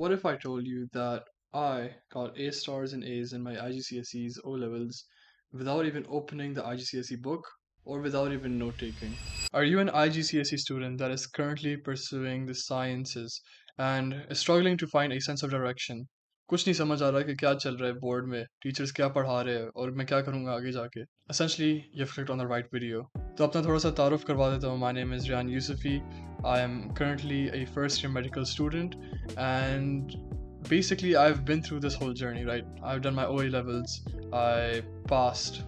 What if I told you that I got A stars and A's in my IGCSEs O levels without even opening the IGCSE book or without even note taking? Are you an IGCSE student that is currently pursuing the sciences and is struggling to find a sense of direction? कुछ नहीं समझ आ रहा कि क्या चल रहा है board में, टीचर्स क्या पढ़ा रहे हैं और मैं क्या करूँगा आगे जाके. Essentially, you've clicked on the right video. तो अपना थोड़ा सा तारुफ करवा देता हूँ. My name is Ryan Yusufi. I am currently a first year medical student and basically I've been through this whole journey, right? I've done my OA levels. I passed.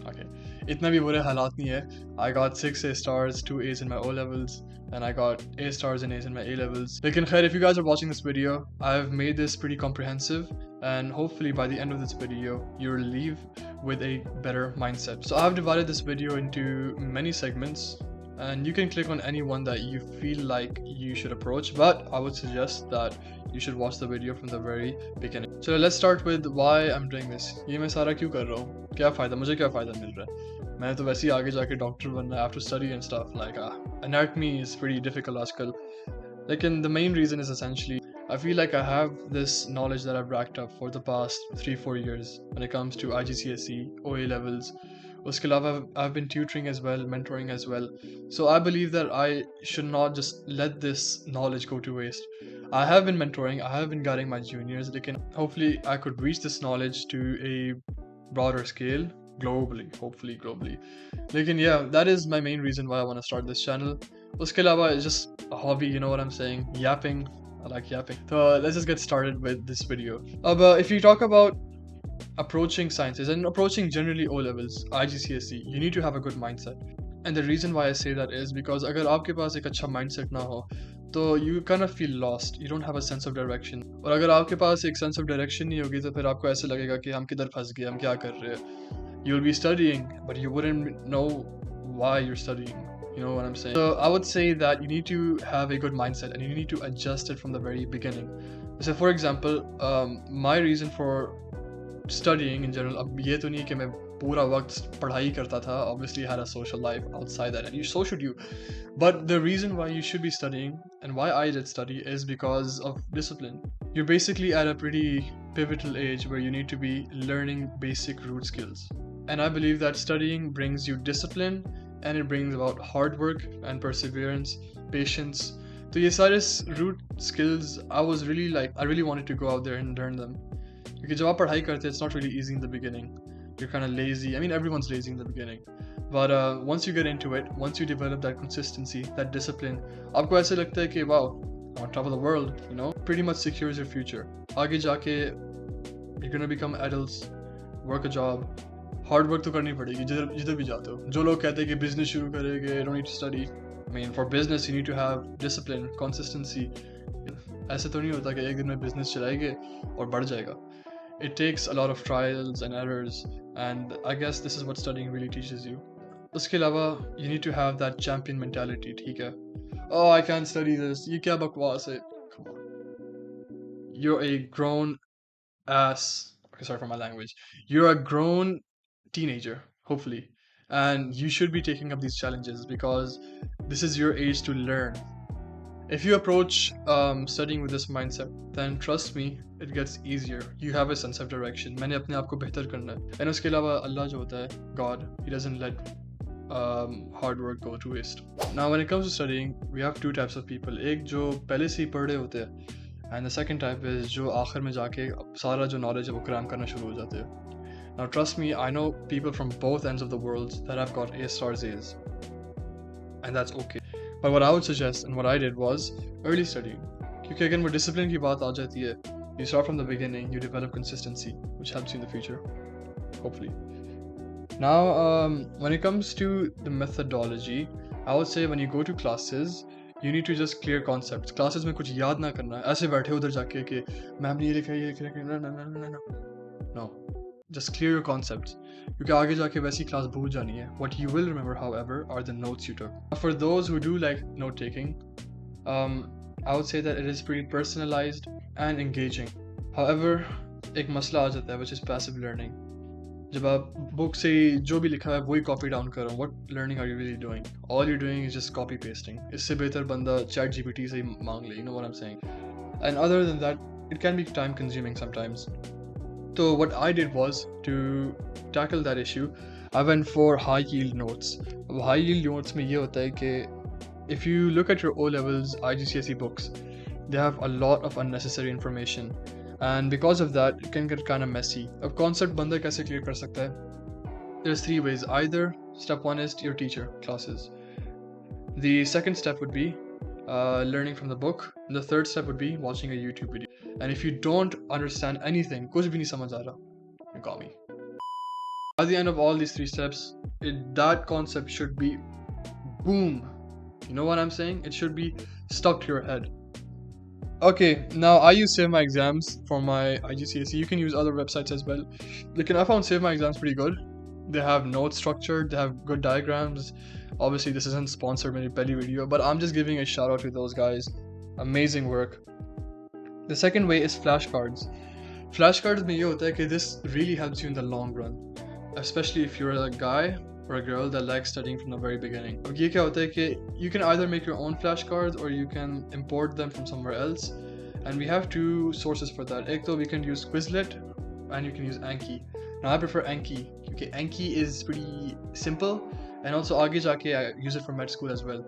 Okay. इतना भी बुरे हालात नहीं है. I got 6 A stars, 2 A's in my O levels, and I got A stars and A's in my A levels. लेकिन खैर, if you guys are watching this video, I've made this pretty comprehensive, and hopefully by the end of this video, you'll leave with a better mindset. So I've divided this video into many segments, and you can click on any one that you feel like you should approach, but I would suggest that you should watch the video from the very beginning. So let's start with why I'm doing this. ये मैं सारा क्यों कर रहा हूँ? क्या फ़ायदा? मुझे क्या फ़ायदा मिल रहा है? मैंने तो वैसे ही आगे जाके डॉक्टर बनना है. I have to study and stuff like anatomy is pretty difficult आजकल. Lekin the main reason is essentially I feel like I have this knowledge that I've racked up for the past 3-4 years when it comes to IGCSE, OA levels. Uske alawa, I've been tutoring as well, mentoring as well. So I believe that I should not just let this knowledge go to waste. I have been mentoring, I have been guiding my juniors. Hopefully I could reach this knowledge to a broader scale globally, hopefully globally. Yeah, that is my main reason why I want to start this channel. Uske alawa, it's just a hobby, you know what I'm saying? Yapping. I like yapping. So let's just get started with this video. If you talk about approaching sciences and approaching generally O levels, IGCSE, you need to have a good mindset. And the reason why I say that is because अगर आपके पास एक अच्छा mindset ना हो, तो you kind of feel lost. You don't have a sense of direction. और अगर आपके पास एक sense of direction नहीं होगी, तो फिर आपको ऐसे लगेगा कि हम किधर फंस गए, हम क्या कर रहे हैं. You'll be studying, but you wouldn't know why you're studying. You know what I'm saying? So I would say that you need to have a good mindset and you need to adjust it from the very beginning. So for example, my reason for studying in general, अब ये तो नहीं कि मैं पूरा वक्त पढ़ाई करता था. Obviously I had a social life outside that, and so should you. But the reason why you should be studying and why I did study is because of discipline. You're basically at a pretty pivotal age where you need to be learning basic root skills. And I believe that studying brings you discipline and it brings about hard work and perseverance, patience. So ये सारे root skills, I really wanted to go out there and learn them. Because जब आप पढ़ाई करते, it's not really easy in the beginning. You're kind of lazy. I mean, everyone's lazy in the beginning. But once you get into it, once you develop that consistency, that discipline, आपको ऐसे लगता है कि wow, I'm on top of the world, you know? Pretty much secures your future. आगे जाके, you're gonna become adults, work a job. Hard work तो करनी पड़ेगी जिधर भी जाते हो. जो लोग कहते हैं कि business शुरू करेंगे, you don't need to study. I mean, for business, you need to have discipline, consistency. ऐसे तो नहीं होता कि एक दिन में business चलाएंगे और बढ़ जाएगा. It takes a lot of trials and errors, and I guess this is what studying really teaches you. उसके अलावा, you need to have that champion mentality, ठीक है? Oh, I can't study this. ये क्या बकवास है? Come on. You're a grown ass. Okay, sorry for my language. You're a grown teenager, hopefully, and you should be taking up these challenges because this is your age to learn. If you approach studying with this mindset, then trust me, it gets easier. You have a sense of direction. मैंने अपने आप को बेहतर करना है. And उसके अलावा अल्लाह जो होता है, God, He doesn't let hard work go to waste. Now, when it comes to studying, we have two types of people. एक जो पहले से ही पढ़े होते हैं, and the second type is जो आखिर में जाके सारा जो knowledge है वो cram करना शुरू हो जाते हैं. Now, trust me, I know people from both ends of the world that have got A stars A's, and that's okay. But what I would suggest and what I did was early studying. क्योंकि again वो discipline की बात आ जाती है. You start from the beginning, you develop consistency, which helps you in the future, hopefully. Now, when it comes to the methodology, I would say when you go to classes, you need to just clear concepts. Classes में कुछ याद ना करना है. ऐसे बैठे उधर जाके कि मैम ने ये लिखा है, no. Just clear your concepts. क्योंकि आगे जाके वैसी class भूल जानी है. What you will remember, however, are the notes you took. For those who do like note taking, I would say that it is pretty personalized and engaging. However, एक मसला आ जाता है, which is passive learning. जब आप book से जो भी लिखा है वही copy down करो, what learning are you really doing? All you're doing is just copy pasting. इससे बेहतर बंदा ChatGPT से ही मांग ले, you know what I'm saying? And other than that, it can be time consuming sometimes. So what I did was, to tackle that issue, I went for high yield notes. High yield notes में ये होता है कि if you look at your O levels IGCSE books, they have a lot of unnecessary information, and because of that it can get kind of messy. अब concept बंदा कैसे clear कर सकता है? There's 3 ways. Either step 1 is your teacher classes. The second step would be learning from the book. And the third step would be watching a YouTube video. And if you don't understand anything, kuch bhi nahi samajh aa raha, you got me. At the end of all these 3 steps, that concept should be boom. You know what I'm saying? It should be stuck to your head. Okay, now I use Save My Exams for my IGCSE. You can use other websites as well. I found Save My Exams pretty good. They have notes structured, they have good diagrams. Obviously this isn't sponsored my belly video, but I'm just giving a shout out to those guys. Amazing work. The second way is flashcards. Flashcards mein ye hota hai ki this really helps you in the long run, especially if you're a guy or a girl that likes studying from the very beginning. Ab ye kya hota hai ki you can either make your own flashcards or you can import them from somewhere else, and we have 2 sources for that. Ek to we can use Quizlet and you can use Anki. Now I prefer Anki. Okay, Anki is pretty simple, and also aage jaake I use it for med school as well.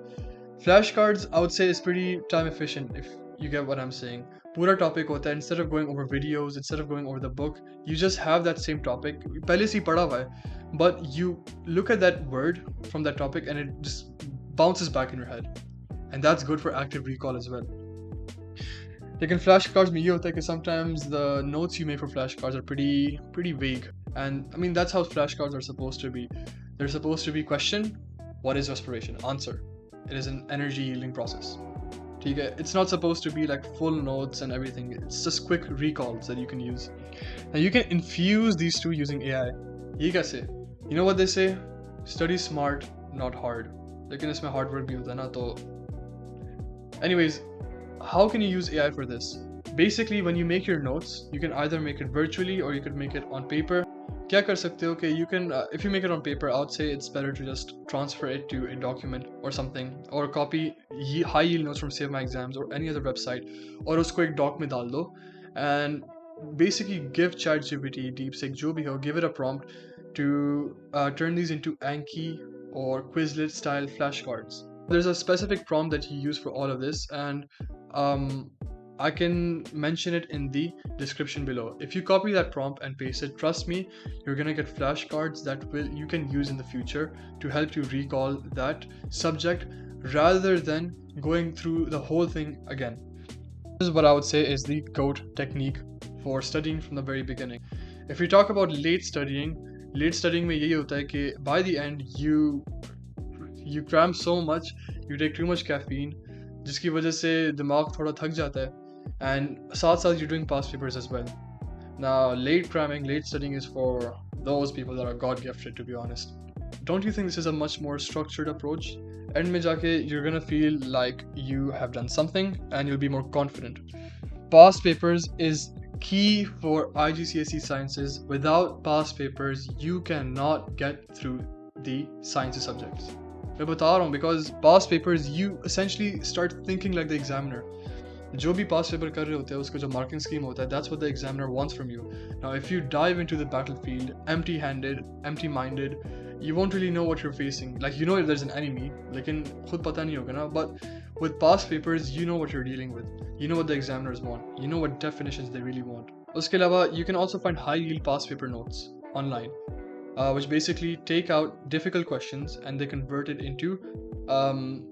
Flashcards I would say is pretty time efficient, if you get what I'm saying. Pura topic hota hai, instead of going over videos, instead of going over the book, you just have that same topic. Pehle se hi padha hua hai, but you look at that word from that topic and it just bounces back in your head, and that's good for active recall as well. Lekin flashcards mein ye hota hai ki sometimes the notes you make for flashcards are pretty vague, and I mean that's how flashcards are supposed to be. They're supposed to be question, what is respiration? Answer. It is an energy yielding process. It's not supposed to be like full notes and everything. It's just quick recalls that you can use. Now you can infuse these 2 using AI. Ye kaise? You know what they say? Study smart, not hard. Lekin isme hard work bhi hota hai na, to anyways, how can you use AI for this? Basically, when you make your notes, you can either make it virtually or you could make it on paper. Kya kar sakte ho कि you can, if you make it on paper, I would say it's better to just transfer it to a document or something, or copy high yield notes from Save My Exams or any other website, और उसको एक doc में डाल दो, and basically give ChatGPT, DeepSeek, जो भी हो, give it a prompt to turn these into Anki or Quizlet style flashcards. There's a specific prompt that you use for all of this, and I can mention it in the description below. If you copy that prompt and paste it, trust me, you're gonna get flashcards that you can use in the future to help you recall that subject rather than going through the whole thing again. This is what I would say is the GOAT technique for studying from the very beginning. If we talk about late studying में यही होता है कि by the end you cram so much, you take too much caffeine, जिसकी वजह से दिमाग थोड़ा थक जाता है, and साथ you're doing past papers as well. Now late studying is for those people that are God gifted, to be honest. Don't you think this is a much more structured approach? End mein jaake you're gonna feel like you have done something and you'll be more confident. Past papers is key for IGCSE sciences. Without past papers, you cannot get through the sciences subjects. मैं बता रहा हूँ, because past papers you essentially start thinking like the examiner. जो भी past paper कर रहे होते हैं उसका जो marking scheme होता है, that's what the examiner wants from you. Now if you dive into the battlefield empty-handed, empty-minded, you won't really know what you're facing. Like, you know if there's an enemy, लेकिन खुद पता नहीं होगा ना. But with past papers, you know what you're dealing with. You know what the examiners want. You know what definitions they really want. उसके अलावा you can also find high yield past paper notes online, which basically take out difficult questions and they convert it into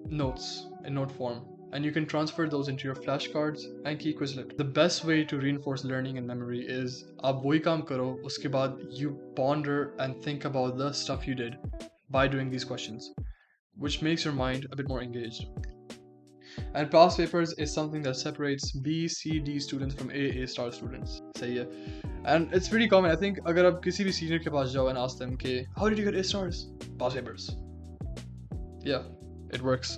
notes in note form. And you can transfer those into your flashcards and Anki, Quizlet. The best way to reinforce learning and memory is आप वही काम करो, उसके बाद you ponder and think about the stuff you did by doing these questions, which makes your mind a bit more engaged. And past papers is something that separates B, C, D students from A star students. सही है. And it's pretty common. I think अगर आप किसी भी senior के पास जाओ and ask them कि how did you get A stars? Past papers. Yeah, it works.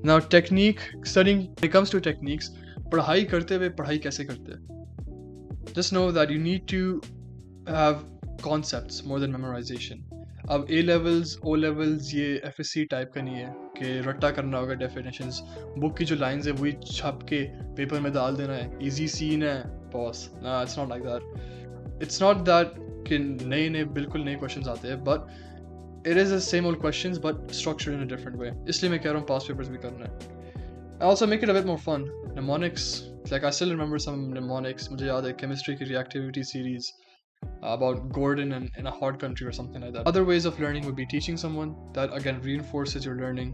Now technique studying, when it comes to techniques, पढ़ाई करते हुए पढ़ाई कैसे करते हैं? Just know that you need to have concepts more than memorization. अब A levels, O levels ये FSC type का नहीं है. कि रट्टा करना होगा definitions, बुक की जो lines है वही छाप के पेपर में डाल देना है, easy scene है, boss. Nah, it's not like that. It's not that कि नए बिल्कुल नए questions आते हैं, but it is the same old questions but structured in a different way. इसलिए मैं कह रहा हूँ past papers भी करना है. I also make it a bit more fun. Mnemonics, like I still remember some mnemonics. मुझे याद है chemistry की reactivity series about Gordon in a hot country or something like that. Other ways of learning would be teaching someone, that again reinforces your learning.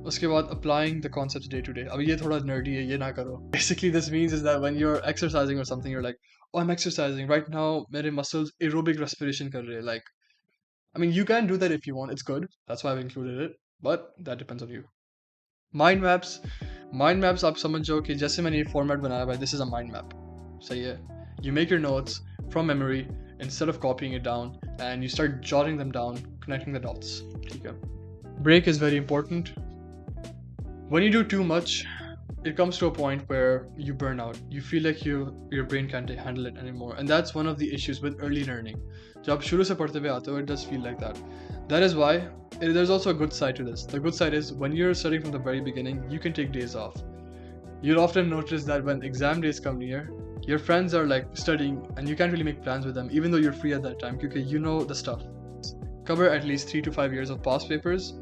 उसके बाद applying the concepts day to day. अब ये थोड़ा nerdy है, ये ना करो. Basically this means is that when you're exercising or something, you're like, oh, I'm exercising right now, मेरे muscles aerobic respiration कर रहे हैं. Like, I mean, you can do that if you want. It's good. That's why I've included it. But that depends on you. Mind maps आप समझ जाओ कि जैसे मैंने ये format बनाया है, this is a mind map. सही है. You make your notes from memory instead of copying it down, and you start jotting them down, connecting the dots. Okay. Break is very important. When you do too much, it comes to a point where you burn out. You feel like your brain can't handle it anymore, and that's one of the issues with early learning. जब आप शुरू से पढ़ते हुए आते हो, it does feel like that. That is why there's also a good side to this. The good side is when you're studying from the very beginning, you can take days off. You'll often notice that when exam days come near, your friends are like studying and you can't really make plans with them even though you're free at that time because you know the stuff. Cover at least 3 to 5 years of past papers.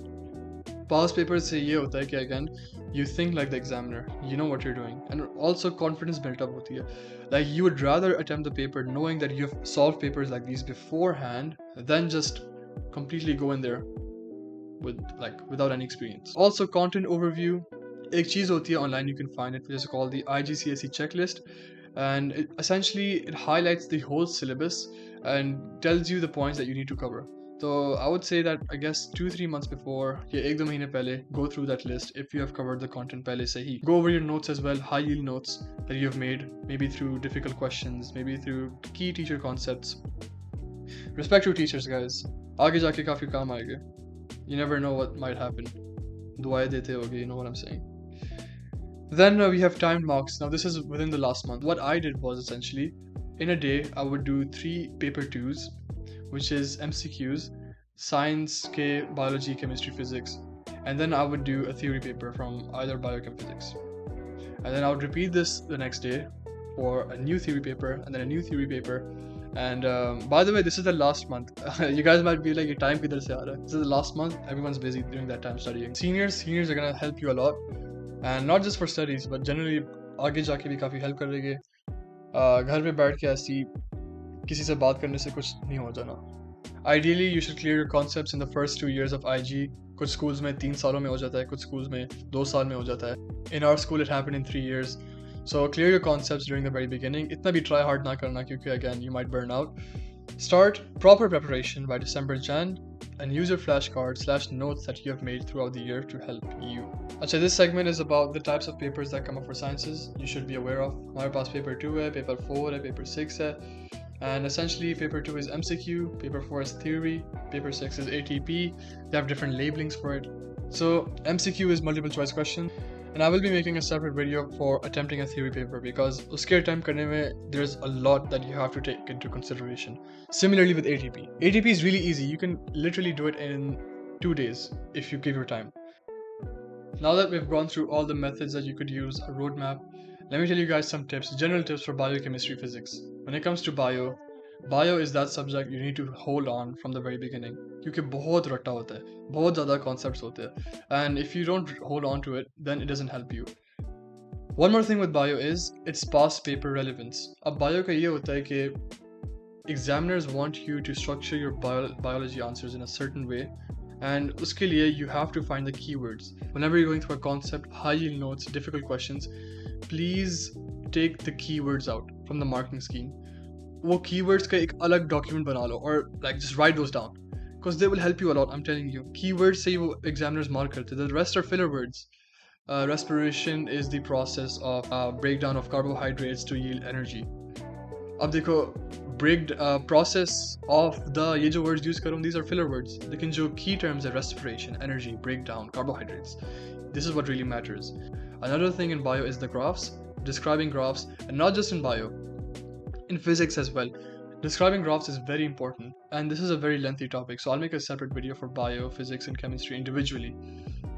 Past papers से ये होता है कि again you think like the examiner, you know what you're doing, and also confidence built up होती है. Like you would rather attempt the paper knowing that you've solved papers like these beforehand than just completely go in there without any experience. Also content overview. एक चीज़ होती है online, you can find it, which is called the IGCSE checklist, and it highlights the whole syllabus and tells you the points that you need to cover. So I would say that I guess 2-3 months before, या 1-2 महीने पहले, go through that list if you have covered the content पहले से ही. Go over your notes as well, high yield notes that you have made, maybe through difficult questions, maybe through key teacher concepts. Respect your teachers, guys. आगे जाके काफी काम आएंगे. You never know what might happen. दुआएं देते होगे, you know what I'm saying. Then we have timed marks. Now this is within the last month. What I did was essentially, in a day, I would do 3 paper 2s, which is MCQs, science, biology, chemistry, physics, and then I would do a theory paper from either biochem physics. And then I would repeat this the next day for a new theory paper and then a new theory paper. And by the way, this is the last month. You guys might be like, your time kidhar se aa raha hai? This is the last month. Everyone's busy during that time studying. Seniors are gonna help you a lot. And not just for studies, but generally आगे जाके भी काफ़ी help करेंगे. घर में बैठ के ऐसी किसी से बात करने से कुछ नहीं हो जाना. Ideally, you should clear your concepts in the first 2 years of IG. कुछ schools में 3 सालों में हो जाता है, कुछ schools में 2 साल में हो जाता है. In our school, it happened in 3 years. So clear your concepts during the very beginning. इतना भी try hard ना करना क्योंकि again you might burn out. Start proper preparation by December Jan and use your flashcards / notes that you have made throughout the year to help you. Achha, this segment is about the types of papers that come up for sciences you should be aware of. हमारे पास paper 2 है, paper 4 है, paper 6 है. And essentially paper 2 is MCQ, paper 4 is theory, paper 6 is ATP. They have different labelings for it. So MCQ is multiple choice question. And I will be making a separate video for attempting a theory paper because uske attempt karne mein there's a lot that you have to take into consideration. Similarly with ATP. ATP is really easy. You can literally do it in 2 days if you give your time. Now that we've gone through all the methods that you could use, a roadmap, let me tell you guys some tips, general tips for biochemistry physics. When it comes to bio is that subject you need to hold on from the very beginning क्योंकि बहुत रट्टा होता है, बहुत ज़्यादा concepts होते हैं, and if you don't hold on to it, then it doesn't help you. One more thing with bio is its past paper relevance. अब bio का ये होता है कि examiners want you to structure your biology answers in a certain way, and उसके लिए you have to find the keywords. Whenever you're going through a concept, high yield notes, difficult questions, please take the keywords out from the marking scheme. वो keywords का एक अलग document बना लो, or like just write those down because they will help you a lot. I'm telling you, keywords से ही वो examiners mark करते हैं. The rest are filler words. Respiration is the process of breakdown of carbohydrates to yield energy. अब देखो process of the ये जो words use करूँ, these are filler words. लेकिन जो key terms है respiration, energy, breakdown, carbohydrates, this is what really matters. Another thing in bio is the graphs, describing graphs, and not just in bio, in physics as well. Describing graphs is very important, and this is a very lengthy topic, so I'll make a separate video for bio, physics, and chemistry individually.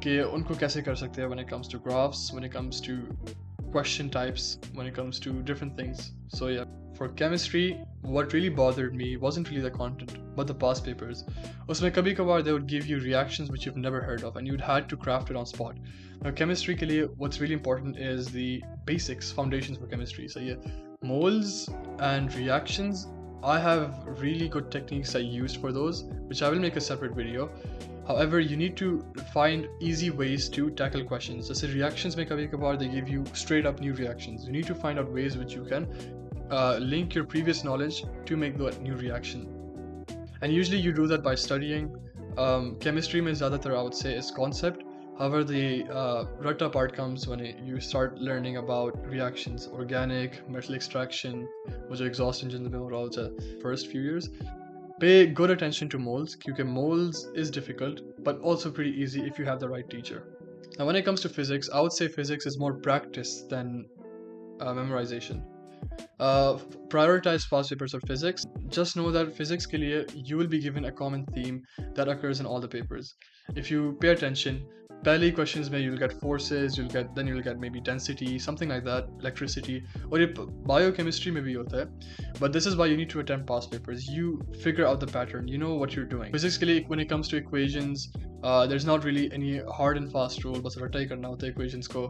कि उनको कैसे कर सकते हैं when it comes to graphs, when it comes to question types, when it comes to different things. So yeah, for chemistry, what really bothered me wasn't really the content, but the past papers. उसमें कभी कभार they would give you reactions which you've never heard of, and you'd had to craft it on spot. Now chemistry के लिए what's really important is the basics, foundations for chemistry. So yeah, moles and reactions, I have really good techniques I used for those, which I will make a separate video. However, you need to find easy ways to tackle questions. जैसे reactions में कभी कभार they give you straight up new reactions. You need to find out ways which you can link your previous knowledge to make that new reaction. And usually you do that by studying. Chemistry में ज़्यादातर I would say is concept. However, the rutta part comes when you start learning about reactions, organic, metal extraction, which are exhaust engines में हो रहा होता है first few years. Pay good attention to moles, because moles is difficult, but also pretty easy if you have the right teacher. Now, when it comes to physics, I would say physics is more practice than memorization. Prioritize past papers of physics. Just know that physics के लिए you will be given a common theme that occurs in all the papers. If you pay attention, पहले questions में you'll get forces, you'll get maybe density, something like that, electricity, और ये biochemistry में भी होता है. But this is why you need to attempt past papers. You figure out the pattern, you know what you're doing. Physics के लिए when it comes to equations, there's not really any hard and fast rule, बस रटा ही करना होता है equations को.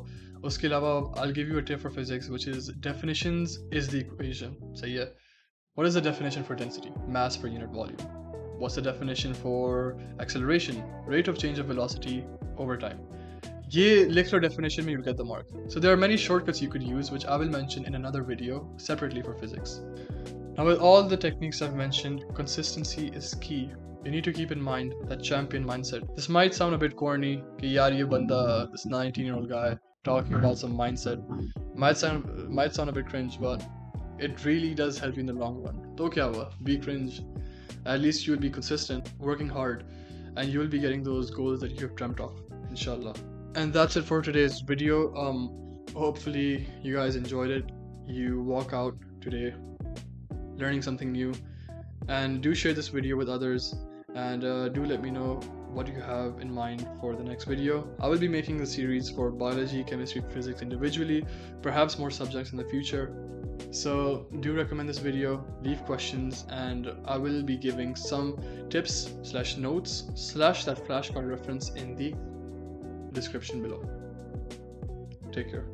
उसके अलावा I'll give you a tip for physics, which is definitions is the equation. So yeah, what is the definition for density? Mass per unit volume. What's the definition for acceleration? Rate of change of velocity over time. ये लिख लो definition में, you'll get the mark. So there are many shortcuts you could use, which I will mention in another video separately for physics. Now with all the techniques I've mentioned, consistency is key. You need to keep in mind that champion mindset. This might sound a bit corny, कि यार ये बंदा, this 19-year-old guy talking about some mindset, might sound a bit cringe, but it really does help you in the long run. तो क्या हुआ? Be cringe. At least you will be consistent, working hard, and you will be getting those goals that you have dreamt of, inshallah. And that's it for today's video. Hopefully you guys enjoyed it. You walk out today learning something new, and do share this video with others, and do let me know what you have in mind for the next video. I will be making the series for biology, chemistry, physics individually, perhaps more subjects in the future. So do recommend this video, leave questions, and I will be giving some tips / notes / that flashcard reference in the description below. Take care.